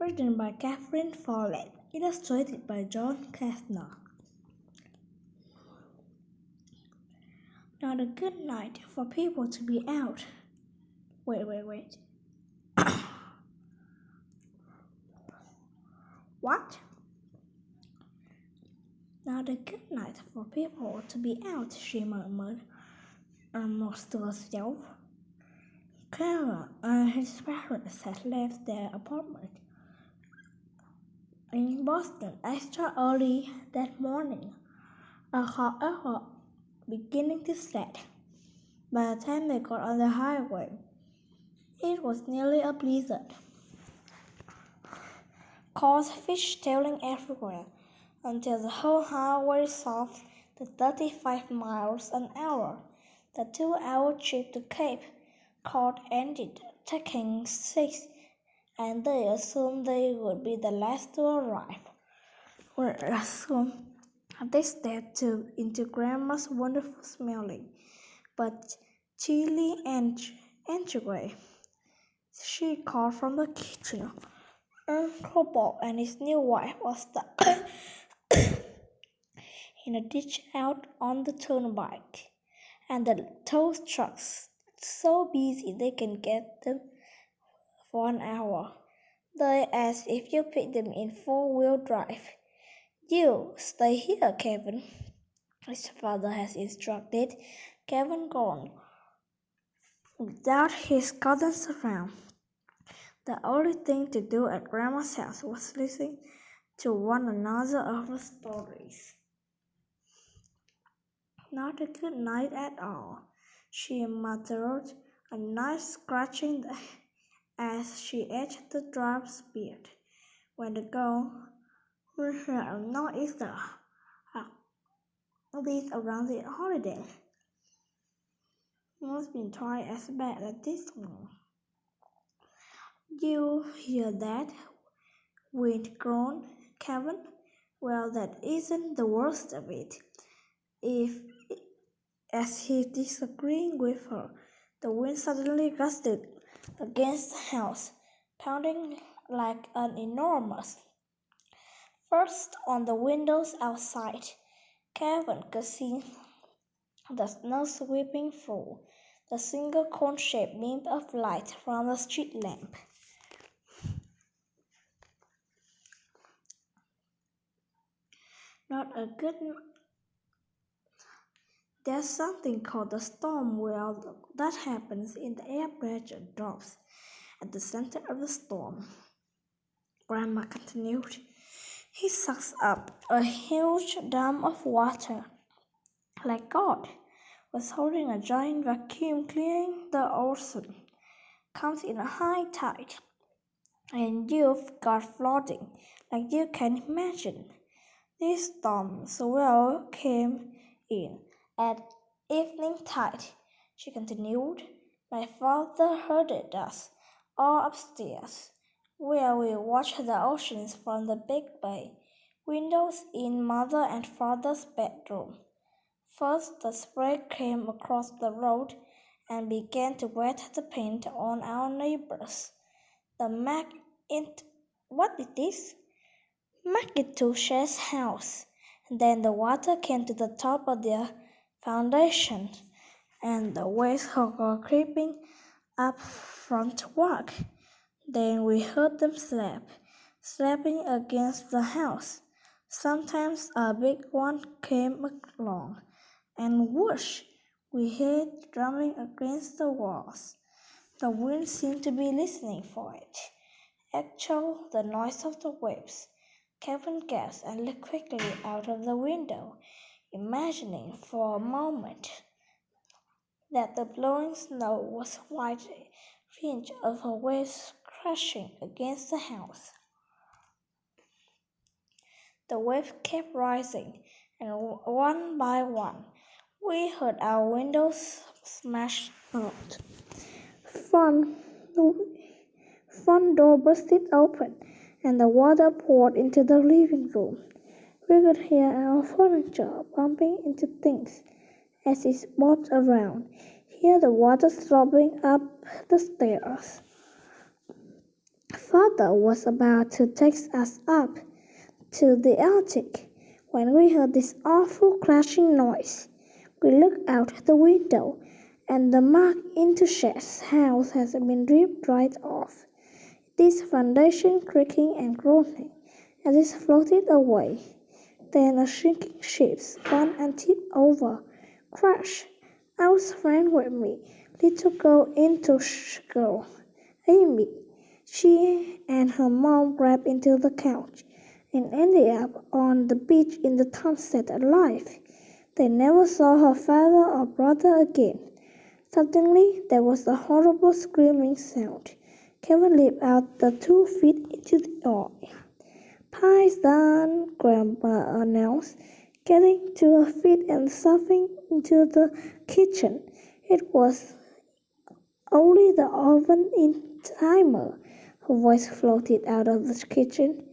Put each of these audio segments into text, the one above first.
Written by Catherine Follett, illustrated by John Kastner. Not a good night for people to be out. Wait. What? Not a good night for people to be out, she murmured, almost to herself. Clara and his parents had left their apartment in Boston extra early that morning, however, beginning to set. By the time they got on the highway, it was nearly a blizzard. Cars fishtailing everywhere until the whole highway soared to 35 miles an hour. The 2-hour trip to Cape Cod ended taking 6, and they assumed they would be the last to arrive. They stepped into Grandma's wonderful smelling but chilly entryway. She called from the kitchen. Uncle Bob and his new wife were stuck in a ditch out on the turnpike, and the tow trucks so busy they can get them for an hour. They asked if you pick them in 4-wheel drive. You stay here, Kevin, his father has instructed. Kevin gone without his cousins around. The only thing to do at Grandma's house was listen to one another of her stories. Not a good night at all, she muttered, a knife scratching as she edged the dwarf's beard. When the girl noticed these around the holiday must been twice as bad as this one. You hear that? Wind groaned Kevin. Well, that isn't the worst of it. As he disagreeing with her, the wind suddenly gusted against the house, pounding like an enormous. First on the windows outside, Kevin could see the snow sweeping through the single cone-shaped beam of light from the street lamp. Not a good. There's something called the storm well that happens in the air pressure drops at the center of the storm. Grandma continued. He sucks up a huge dam of water, like God was holding a giant vacuum cleaning the ocean. Comes in a high tide, and you've got flooding like you can imagine. This storm swell came in at evening tide, she continued. My father herded us all upstairs, where we watched the oceans from the big bay windows in Mother and Father's bedroom. First, the spray came across the road and began to wet the paint on our neighbors. What is this? McIntosh's house. Then the water came to the top of their foundation, and the waves were creeping up front walk. Then we heard them slapping against the house. Sometimes a big one came along, and whoosh, we heard drumming against the walls. The wind seemed to be listening for it. Echo the noise of the waves. Kevin gasped and looked quickly out of the window, imagining for a moment that the blowing snow was white fringe of her waves crashing against the house. The waves kept rising, and one by one, we heard our windows smashed out. Front door busted open, and the water poured into the living room. We could hear our furniture bumping into things as it bobbed around. Hear the water slobbing up the stairs. Father was about to take us up to the attic when we heard this awful crashing noise. We looked out the window, and the mark into Shed's house had been ripped right off. This foundation creaking and groaning as it floated away. Then a shrinking ship spun and tipped over. Crash! Alice ran with me, little girl into girl. Amy. She and her mom grabbed into the couch and ended up on the beach in the sunset alive. They never saw her father or brother again. Suddenly there was a horrible screaming sound. Kevin leaped out the 2 feet into the air. "Pie's done," Grandma announced, getting to her feet and stuffing into the kitchen. It was only the oven in timer. Her voice floated out of the kitchen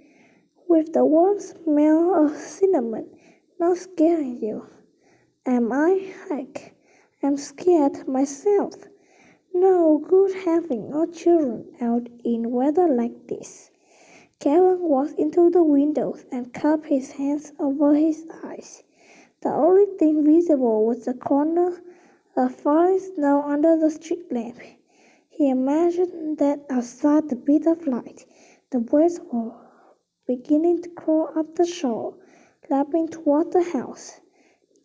with the warm smell of cinnamon. "Not scaring you, am I, Hank? I'm scared myself. No good having our children out in weather like this." Kevin walked into the windows and cupped his hands over his eyes. The only thing visible was the corner of falling snow under the street lamp. He imagined that outside the bit of light, the birds were beginning to crawl up the shore, lapping toward the house.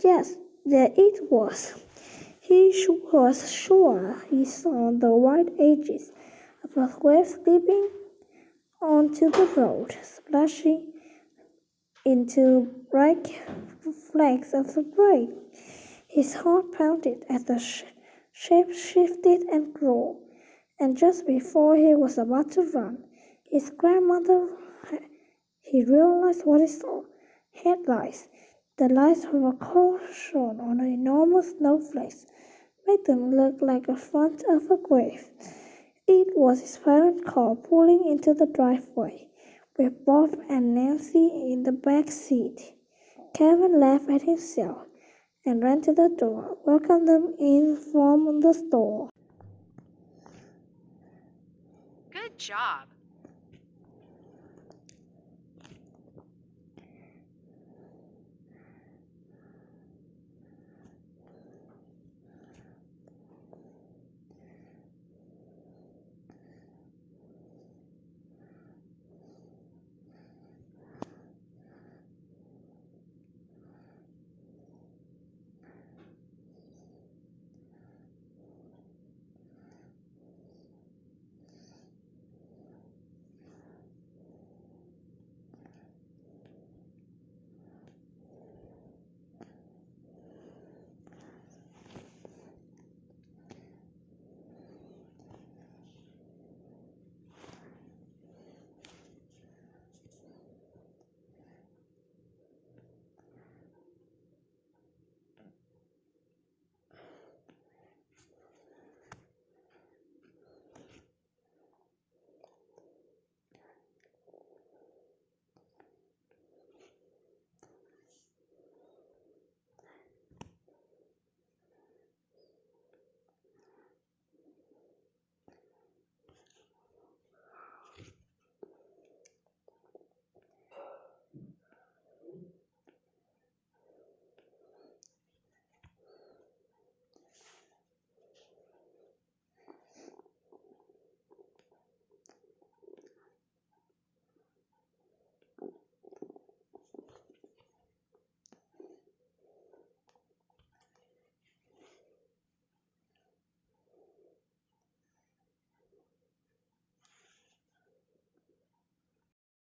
Yes, there it was. He was sure he saw the white edges of a wave slipping onto the road, splashing into bright flecks of rain. His heart pounded as the shape shifted and grew, and just before he was about to run, his grandmother, he realized what he saw. Headlights. The lights from a car shone on enormous snowflakes, made them look like the front of a grave. It was his parents' car pulling into the driveway, with Bob and Nancy in the back seat. Kevin laughed at himself and ran to the door, welcomed them in from the store. Good job.